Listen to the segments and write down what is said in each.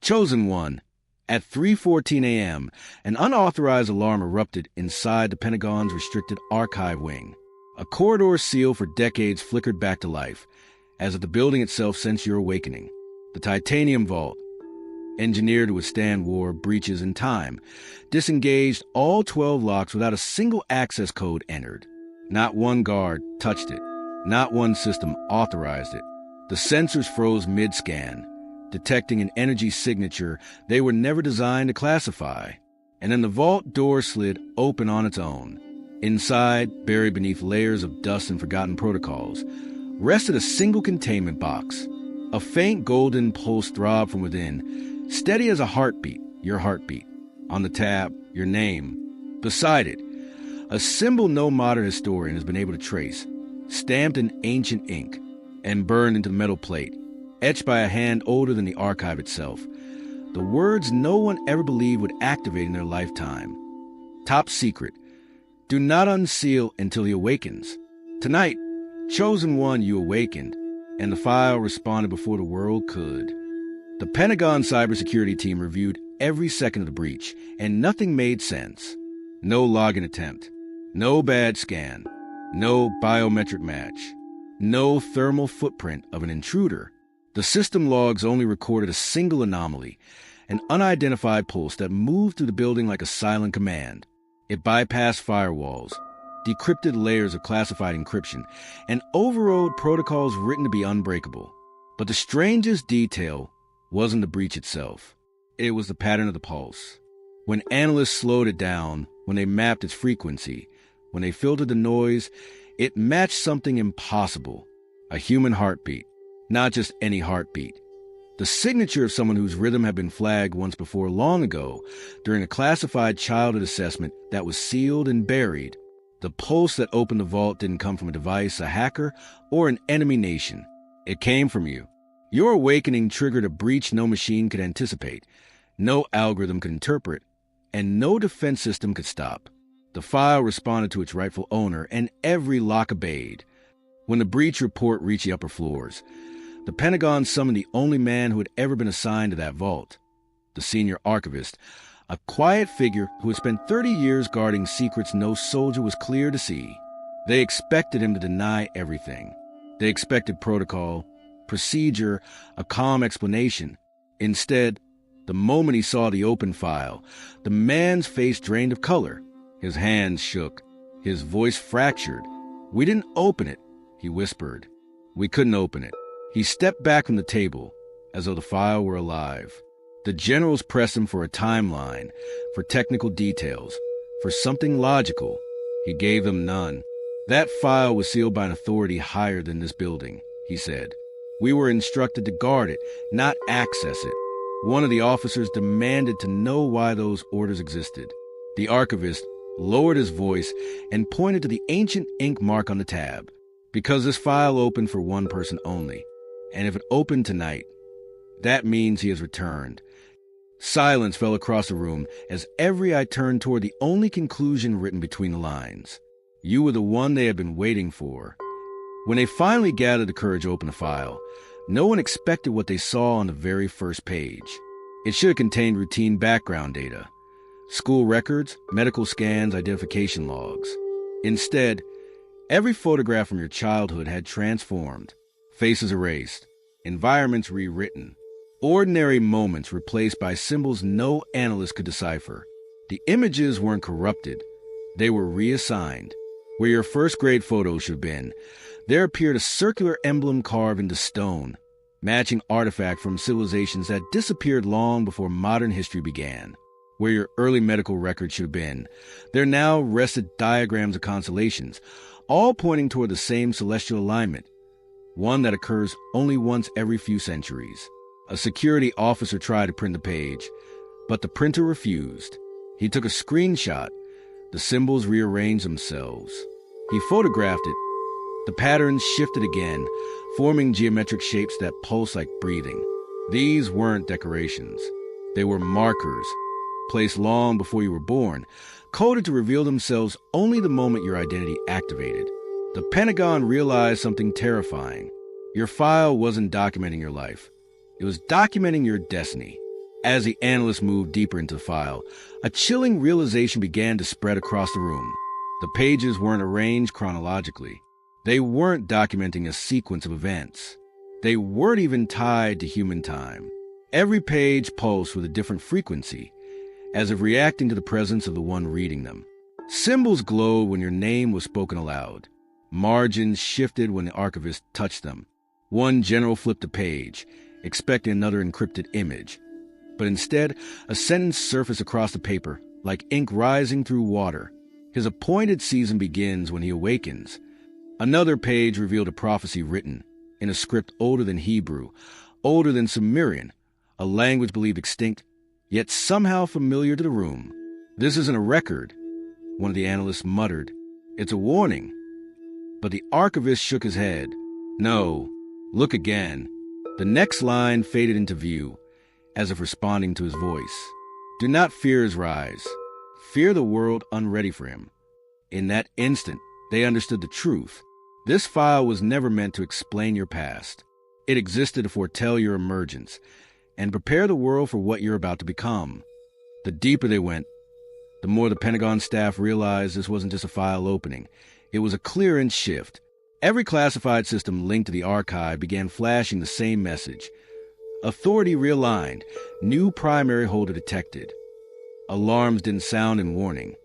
Chosen one. At 3:14 a.m., an unauthorized alarm erupted inside the Pentagon's restricted archive wing. A corridor sealed for decades flickered back to life, as if the building itself sensed your awakening. The titanium vault, engineered to withstand war, breaches, and time, disengaged all 12 locks without a single access code entered. Not one guard touched it. Not one system authorized it. The sensors froze mid-scan, detecting an energy signature they were never designed to classify. And then the vault door slid open on its own. Inside, buried beneath layers of dust and forgotten protocols, rested a single containment box. A faint golden pulse throbbed from within, steady as a heartbeat, your heartbeat. On the tab, your name. Beside it, a symbol no modern historian has been able to trace, stamped in ancient ink and burned into the metal plate, etched by a hand older than the archive itself. The words no one ever believed would activate in their lifetime. Top secret. Do not unseal until he awakens. Tonight, chosen one, you awakened, and the file responded before the world could. The Pentagon cybersecurity team reviewed every second of the breach, and nothing made sense. No login attempt. No badge scan. No biometric match. No thermal footprint of an intruder. The system logs only recorded a single anomaly, an unidentified pulse that moved through the building like a silent command. It bypassed firewalls, decrypted layers of classified encryption, and overrode protocols written to be unbreakable. But the strangest detail wasn't the breach itself. It was the pattern of the pulse. When analysts slowed it down, when they mapped its frequency, when they filtered the noise, it matched something impossible. A human heartbeat. Not just any heartbeat. The signature of someone whose rhythm had been flagged once before long ago during a classified childhood assessment that was sealed and buried. The pulse that opened the vault didn't come from a device, a hacker, or an enemy nation. It came from you. Your awakening triggered a breach no machine could anticipate, no algorithm could interpret, and no defense system could stop. The file responded to its rightful owner, and every lock obeyed. When the breach report reached the upper floors, the Pentagon summoned the only man who had ever been assigned to that vault, the senior archivist, a quiet figure who had spent 30 years guarding secrets no soldier was clear to see. They expected him to deny everything. They expected protocol, procedure, a calm explanation. Instead, the moment he saw the open file, the man's face drained of color. His hands shook. His voice fractured. "We didn't open it," he whispered. "We couldn't open it." He stepped back from the table, as though the file were alive. The generals pressed him for a timeline, for technical details, for something logical. He gave them none. "That file was sealed by an authority higher than this building," he said. "We were instructed to guard it, not access it." One of the officers demanded to know why those orders existed. The archivist lowered his voice and pointed to the ancient ink mark on the tab. "Because this file opened for one person only. And if it opened tonight, that means he has returned." Silence fell across the room as every eye turned toward the only conclusion written between the lines. You were the one they had been waiting for. When they finally gathered the courage to open the file, no one expected what they saw on the very first page. It should have contained routine background data. School records, medical scans, identification logs. Instead, every photograph from your childhood had transformed. Faces erased, environments rewritten, ordinary moments replaced by symbols no analyst could decipher. The images weren't corrupted. They were reassigned. Where your first grade photo should have been, there appeared a circular emblem carved into stone, matching artifact from civilizations that disappeared long before modern history began. Where your early medical record should have been, there now rested diagrams of constellations, all pointing toward the same celestial alignment, one that occurs only once every few centuries. A security officer tried to print the page, but the printer refused. He took a screenshot. The symbols rearranged themselves. He photographed it. The patterns shifted again, forming geometric shapes that pulse like breathing. These weren't decorations. They were markers, placed long before you were born, coded to reveal themselves only the moment your identity activated. The Pentagon realized something terrifying. Your file wasn't documenting your life. It was documenting your destiny. As the analyst moved deeper into the file, a chilling realization began to spread across the room. The pages weren't arranged chronologically. They weren't documenting a sequence of events. They weren't even tied to human time. Every page pulsed with a different frequency, as if reacting to the presence of the one reading them. Symbols glowed when your name was spoken aloud. Margins shifted when the archivist touched them. One general flipped a page, expecting another encrypted image. But instead, a sentence surfaced across the paper, like ink rising through water. His appointed season begins when he awakens. Another page revealed a prophecy written in a script older than Hebrew, older than Sumerian, a language believed extinct, yet somehow familiar to the room. "This isn't a record," one of the analysts muttered. "It's a warning." But the archivist shook his head. "No, look again." The next line faded into view, as if responding to his voice. "Do not fear his rise. Fear the world unready for him." In that instant, they understood the truth. This file was never meant to explain your past. It existed to foretell your emergence and prepare the world for what you're about to become. The deeper they went, the more the Pentagon staff realized this wasn't just a file opening. It was a clearance shift. Every classified system linked to the archive began flashing the same message. Authority realigned. New primary holder detected. Alarms didn't sound in warning.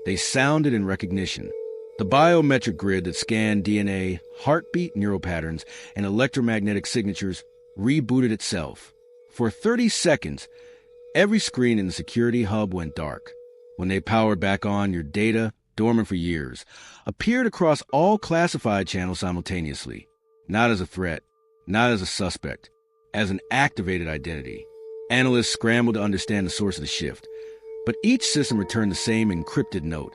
They sounded in recognition. The biometric grid that scanned DNA, heartbeat, neural patterns, and electromagnetic signatures rebooted itself. For 30 seconds, every screen in the security hub went dark. When they powered back on, your data, dormant for years, appeared across all classified channels simultaneously. Not as a threat, not as a suspect, as an activated identity. Analysts scrambled to understand the source of the shift, but each system returned the same encrypted note,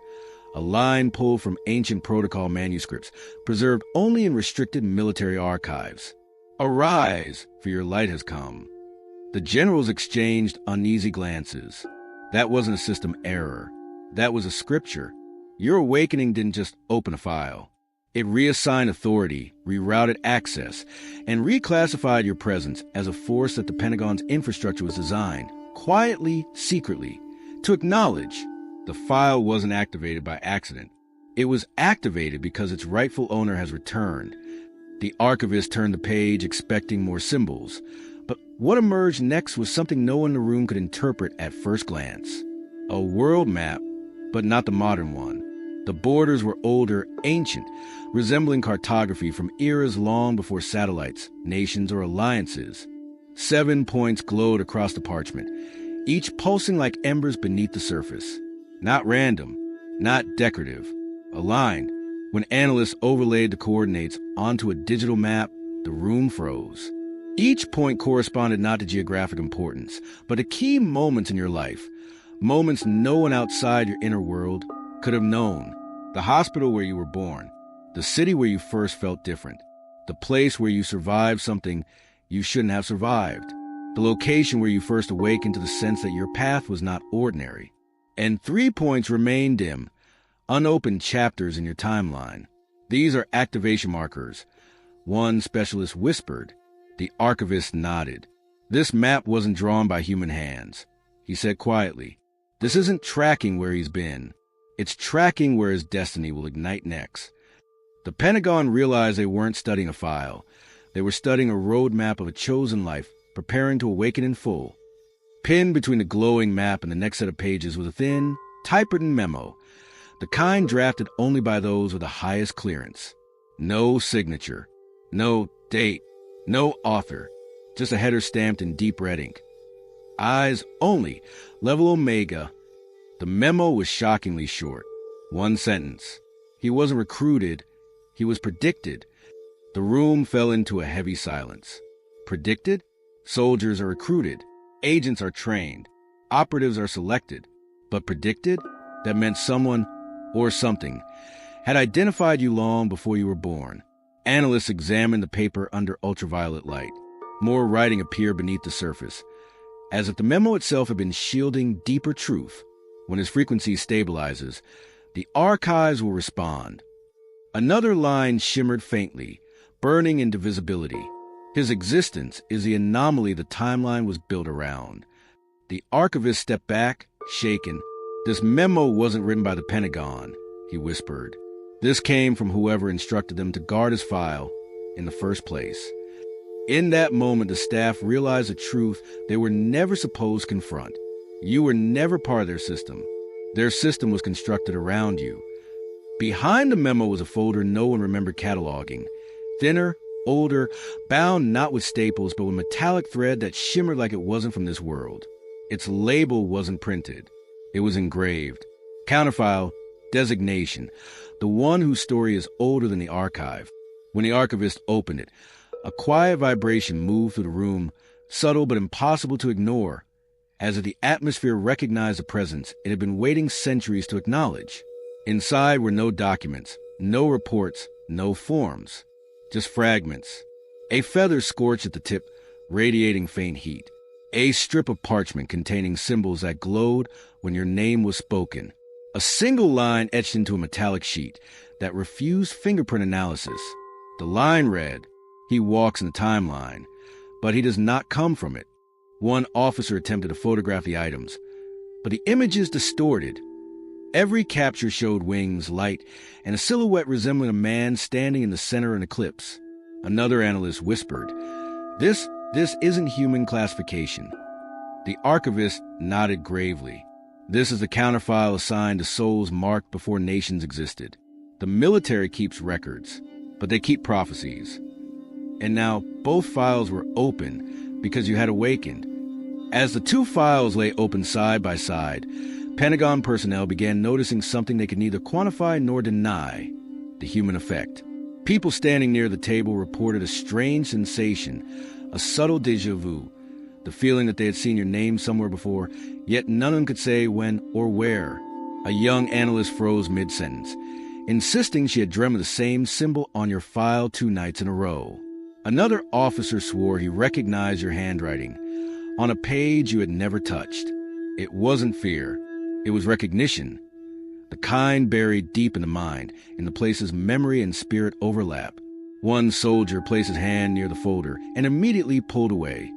a line pulled from ancient protocol manuscripts, preserved only in restricted military archives. "Arise, for your light has come." The generals exchanged uneasy glances. That wasn't a system error. That was a scripture. Your awakening didn't just open a file. It reassigned authority, rerouted access, and reclassified your presence as a force that the Pentagon's infrastructure was designed, quietly, secretly, to acknowledge. The file wasn't activated by accident. It was activated because its rightful owner has returned. The archivist turned the page expecting more symbols. But what emerged next was something no one in the room could interpret at first glance. A world map, but not the modern one. The borders were older, ancient, resembling cartography from eras long before satellites, nations, or alliances. 7 points glowed across the parchment, each pulsing like embers beneath the surface. Not random, not decorative, aligned. When analysts overlaid the coordinates onto a digital map, the room froze. Each point corresponded not to geographic importance, but to key moments in your life, moments no one outside your inner world could have known. The hospital where you were born, the city where you first felt different, the place where you survived something you shouldn't have survived, the location where you first awakened to the sense that your path was not ordinary. And 3 points remain dim, unopened chapters in your timeline. These are activation markers. One specialist whispered. The archivist nodded. This map wasn't drawn by human hands. He said quietly, "This isn't tracking where he's been. It's tracking where his destiny will ignite next." The Pentagon realized they weren't studying a file. They were studying a roadmap of a chosen life, preparing to awaken in full. Pinned between the glowing map and the next set of pages was a thin, typewritten memo, the kind drafted only by those with the highest clearance. No signature, no date, no author, just a header stamped in deep red ink. Eyes only, level Omega. The memo was shockingly short. One sentence. He wasn't recruited, he was predicted. The room fell into a heavy silence. Predicted? Soldiers are recruited. Agents are trained. Operatives are selected. But predicted? That meant someone, or something, had identified you long before you were born. Analysts examined the paper under ultraviolet light. More writing appeared beneath the surface, as if the memo itself had been shielding deeper truth. When his frequency stabilizes, the archives will respond. Another line shimmered faintly, burning into visibility. His existence is the anomaly the timeline was built around. The archivist stepped back, shaken. "This memo wasn't written by the Pentagon," he whispered. "This came from whoever instructed them to guard his file in the first place." In that moment, the staff realized a truth they were never supposed to confront. You were never part of their system. Their system was constructed around you. Behind the memo was a folder no one remembered cataloging. Thinner, older, bound not with staples, but with metallic thread that shimmered like it wasn't from this world. Its label wasn't printed. It was engraved. Counterfile, designation, the one whose story is older than the archive. When the archivist opened it, a quiet vibration moved through the room, subtle but impossible to ignore. As if the atmosphere recognized a presence it had been waiting centuries to acknowledge. Inside were no documents, no reports, no forms, just fragments. A feather scorched at the tip, radiating faint heat. A strip of parchment containing symbols that glowed when your name was spoken. A single line etched into a metallic sheet that refused fingerprint analysis. The line read, "He walks in the timeline, but he does not come from it." One officer attempted to photograph the items, but the images distorted. Every capture showed wings, light, and a silhouette resembling a man standing in the center of an eclipse. Another analyst whispered, This isn't human classification." The archivist nodded gravely. "This is the counterfile assigned to souls marked before nations existed. The military keeps records, but they keep prophecies." And now both files were open because you had awakened. As the two files lay open side by side, Pentagon personnel began noticing something they could neither quantify nor deny: the human effect. People standing near the table reported a strange sensation, a subtle déjà vu, the feeling that they had seen your name somewhere before, yet none of them could say when or where. A young analyst froze mid-sentence, insisting she had dreamt of the same symbol on your file 2 nights in a row. Another officer swore he recognized your handwriting on a page you had never touched. It wasn't fear. It was recognition, the kind buried deep in the mind, in the places memory and spirit overlap. One soldier placed his hand near the folder and immediately pulled away,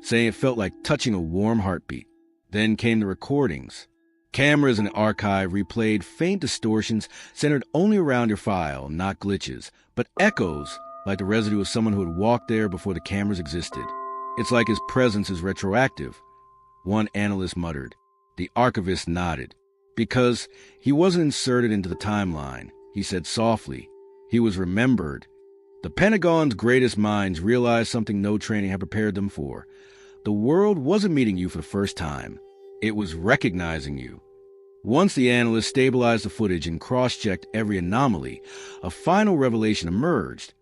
saying it felt like touching a warm heartbeat. Then came the recordings. Cameras in the archive replayed faint distortions centered only around your file, not glitches, but echoes like the residue of someone who had walked there before the cameras existed. "It's like his presence is retroactive," one analyst muttered. The archivist nodded. "Because he wasn't inserted into the timeline," he said softly. "He was remembered." The Pentagon's greatest minds realized something no training had prepared them for. The world wasn't meeting you for the first time. It was recognizing you. Once the analyst stabilized the footage and cross-checked every anomaly, a final revelation emerged,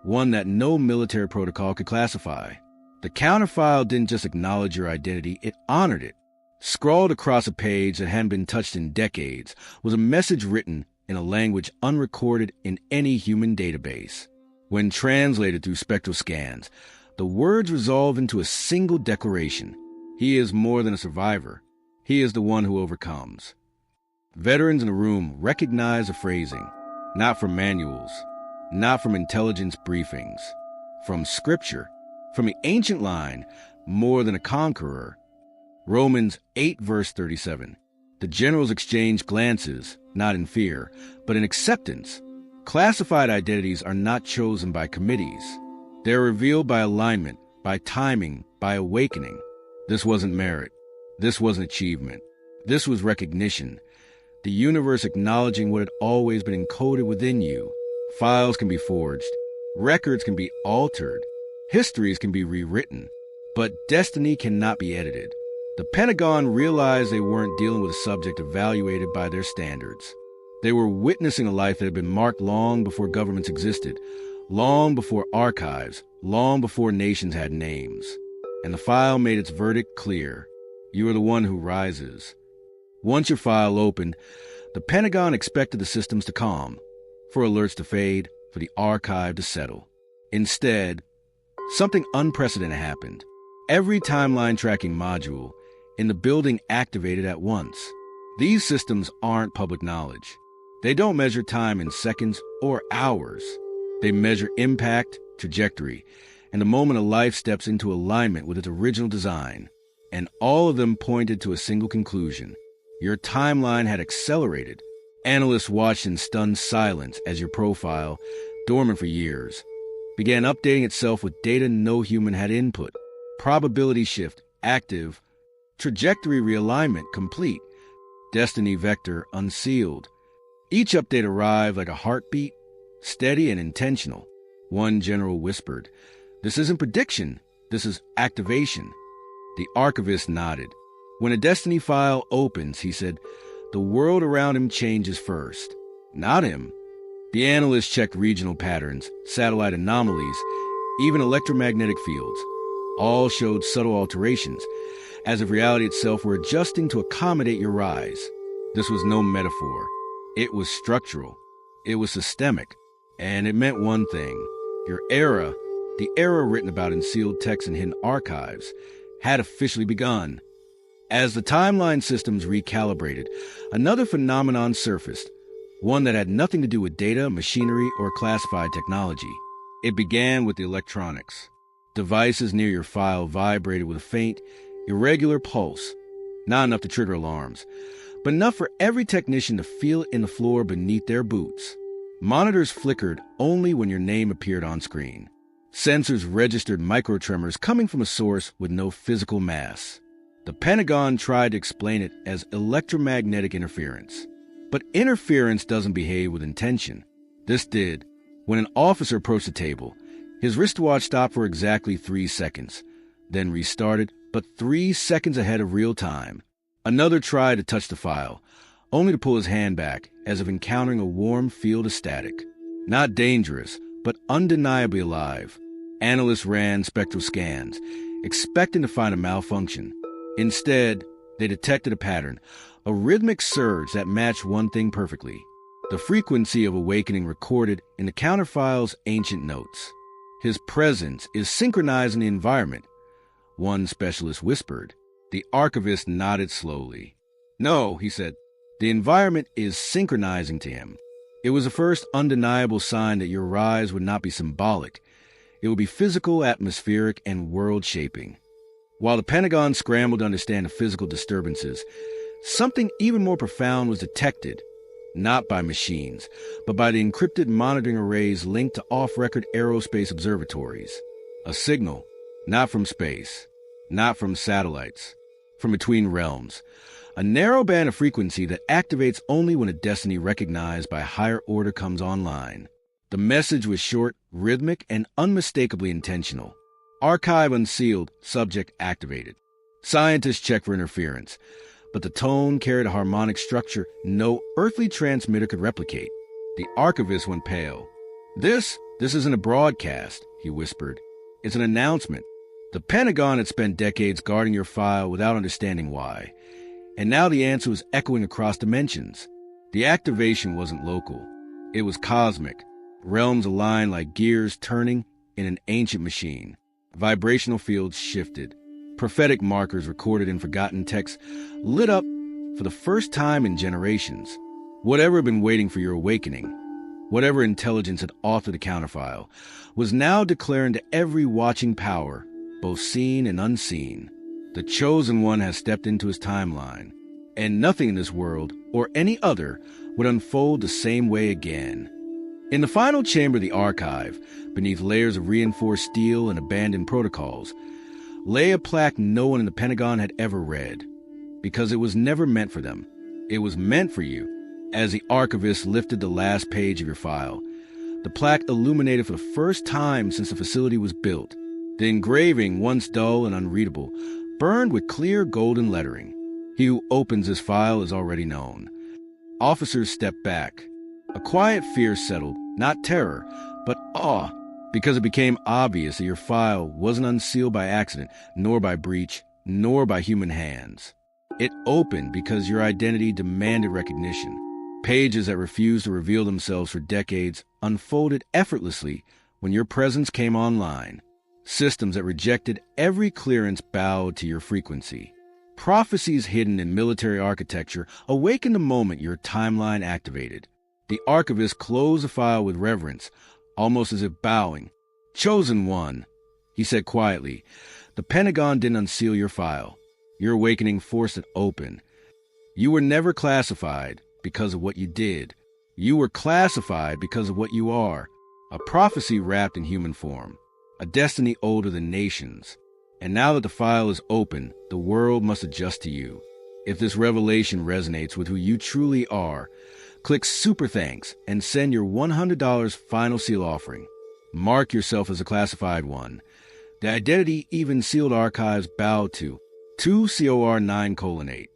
one that no military protocol could classify. The counterfile didn't just acknowledge your identity, it honored it. Scrawled across a page that hadn't been touched in decades was a message written in a language unrecorded in any human database. When translated through spectral scans, the words resolve into a single declaration. He is more than a survivor. He is the one who overcomes. Veterans in the room recognized the phrasing, not from manuals, not from intelligence briefings, from scripture, from the ancient line, "More than a conqueror." Romans 8 verse 37. The generals exchanged glances, not in fear, but in acceptance. Classified identities are not chosen by committees. They are revealed by alignment, by timing, by awakening. This wasn't merit. This wasn't achievement. This was recognition. The universe acknowledging what had always been encoded within you. Files can be forged. Records can be altered. Histories can be rewritten. But destiny cannot be edited. The Pentagon realized they weren't dealing with a subject evaluated by their standards. They were witnessing a life that had been marked long before governments existed, long before archives, long before nations had names. And the file made its verdict clear. You are the one who rises. Once your file opened, the Pentagon expected the systems to calm, for alerts to fade, for the archive to settle. Instead, something unprecedented happened. Every timeline tracking module in the building activated at once. These systems aren't public knowledge. They don't measure time in seconds or hours. They measure impact, trajectory, and the moment a life steps into alignment with its original design. and all of them pointed to a single conclusion. Your timeline had accelerated. Analysts watched in stunned silence as your profile, dormant for years, began updating itself with data no human had input. Probability shift active, trajectory realignment complete, destiny vector unsealed. Each update arrived like a heartbeat, steady and intentional. One general whispered, "This isn't prediction, this is activation." The archivist nodded. When a destiny file opens, he said, the world around him changes first, not him. The analyst checked regional patterns, satellite anomalies, even electromagnetic fields. All showed subtle alterations, as if reality itself were adjusting to accommodate your rise. This was no metaphor. It was structural. It was systemic. And it meant one thing. Your era, the era written about in sealed texts and hidden archives, had officially begun. As the timeline systems recalibrated, another phenomenon surfaced, one that had nothing to do with data, machinery, or classified technology. It began with the electronics. Devices near your file vibrated with a faint, irregular pulse, not enough to trigger alarms, but enough for every technician to feel it in the floor beneath their boots. Monitors flickered only when your name appeared on screen. Sensors registered microtremors coming from a source with no physical mass. The Pentagon tried to explain it as electromagnetic interference. But interference doesn't behave with intention. This did. When an officer approached the table, his wristwatch stopped for exactly 3 seconds, then restarted, but 3 seconds ahead of real time. Another tried to touch the file, only to pull his hand back, as if encountering a warm field of static. Not dangerous, but undeniably alive. Analysts ran spectral scans, expecting to find a malfunction. Instead, they detected a pattern, a rhythmic surge that matched one thing perfectly: the frequency of awakening recorded in the counterfile's ancient notes. His presence is synchronizing the environment, one specialist whispered. The archivist nodded slowly. No, he said, the environment is synchronizing to him. It was the first undeniable sign that your rise would not be symbolic. It would be physical, atmospheric, and world-shaping. While the Pentagon scrambled to understand the physical disturbances, something even more profound was detected, not by machines, but by the encrypted monitoring arrays linked to off-record aerospace observatories. A signal, not from space, not from satellites, from between realms. A narrow band of frequency that activates only when a destiny recognized by a higher order comes online. The message was short, rhythmic, and unmistakably intentional. Archive unsealed, subject activated. Scientists checked for interference, but the tone carried a harmonic structure no earthly transmitter could replicate. The archivist went pale. This isn't a broadcast, he whispered. It's an announcement. The Pentagon had spent decades guarding your file without understanding why. And now the answer was echoing across dimensions. The activation wasn't local. It was cosmic. Realms aligned like gears turning in an ancient machine. Vibrational fields shifted. Prophetic markers recorded in forgotten texts lit up for the first time in generations. Whatever had been waiting for your awakening, whatever intelligence had authored the counterfile, was now declaring to every watching power, both seen and unseen, the chosen one has stepped into his timeline, and nothing in this world, or any other, would unfold the same way again. In the final chamber of the archive, beneath layers of reinforced steel and abandoned protocols, lay a plaque no one in the Pentagon had ever read, because it was never meant for them. It was meant for you. As the archivist lifted the last page of your file, the plaque illuminated for the first time since the facility was built. The engraving, once dull and unreadable, burned with clear golden lettering. He who opens this file is already known. Officers stepped back. A quiet fear settled, not terror, but awe, because it became obvious that your file wasn't unsealed by accident, nor by breach, nor by human hands. It opened because your identity demanded recognition. Pages that refused to reveal themselves for decades unfolded effortlessly when your presence came online. Systems that rejected every clearance bowed to your frequency. Prophecies hidden in military architecture awakened the moment your timeline activated. The archivist closed the file with reverence, almost as if bowing. Chosen one, he said quietly. The Pentagon didn't unseal your file. Your awakening forced it open. You were never classified because of what you did. You were classified because of what you are. A prophecy wrapped in human form. A destiny older than nations. And now that the file is open, the world must adjust to you. If this revelation resonates with who you truly are, click Super Thanks and send your $100 final seal offering. Mark yourself as a classified one. The identity even sealed archives bowed to. 2 COR 9:8.